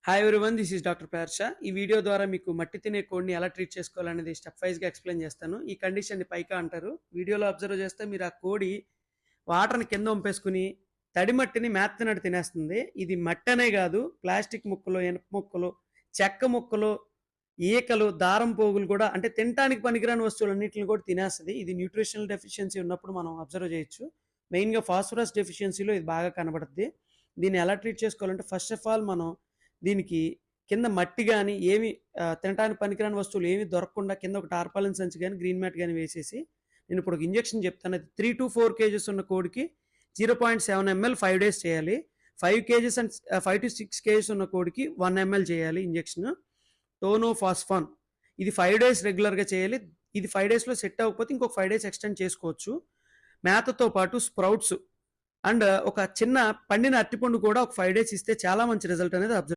Hi everyone, this is doctor పర్ష. ఈ video ద్వారా మీకు మట్టి తినే కోడిని ఎలా ట్రీట్ చేసుకోవాలనేది స్టెప్ వైజ్గా ఎక్స్ప్లెయిన్ చేస్తాను. ఈ కండిషన్ని పైకా అంటారు. వీడియోలో అబ్జర్వ్ చేస్తే మీరు ఆ కోడి వాటర్ని కింద వంపేసుకుని తడి మట్టిని మేత్తనట్టు తినేస్తుంది. ఇది మట్టి అనే కాదు, ప్లాస్టిక్ ముక్కలు, ఇనుప ముక్కలు, చెక్క ముక్కలు, ఈకలు, దారం పోగులు కూడా, అంటే తినడానికి పనికిరాని వస్తువులన్నింటిని కూడా తినేస్తుంది. ఇది న్యూట్రిషనల్ డెఫిషియన్సీ ఉన్నప్పుడు మనం అబ్జర్వ్ చేయొచ్చు. మెయిన్గా ఫాస్ఫరస్ డెఫిషియన్సీలో ఇది బాగా కనబడుతుంది. దీన్ని ఎలా ట్రీట్ చేసుకోవాలంటే ఫస్ట్ ఆఫ్ ఆల్ మనం దీనికి కింద మట్టి గాని ఏమి తినటానికి పనికిరాని వస్తువులు ఏమి దొరకకుండా కింద ఒక టార్పాలిన్ సంచి గాని, గ్రీన్ మ్యాట్ గాని వేసేసి నేను ఇప్పుడు ఒక ఇంజెక్షన్ చెప్తాను. అది 3-4 కేజెస్ ఉన్న కోడికి 0.7 ml 5 డేస్ చేయాలి. 5 కేజెస్ అండ్ 5-6 కేజెస్ ఉన్న కోడికి 1 ml చేయాలి ఇంజెక్షన్. టోనోఫాస్ఫాన్ ఇది 5 డేస్ రెగ్యులర్గా చేయాలి. ఇది 5 డేస్లో సెట్ అవ్వకపోతే ఇంకొక 5 డేస్ ఎక్స్టెండ్ చేసుకోవచ్చు. మేతతో పాటు స్ప్రౌట్స్ అండ్ ఒక చిన్న పండిన అరటిపండు కూడా ఒక 5 డేస్ ఇస్తే చాలా మంచి రిజల్ట్ అనేది అబ్జర్వ్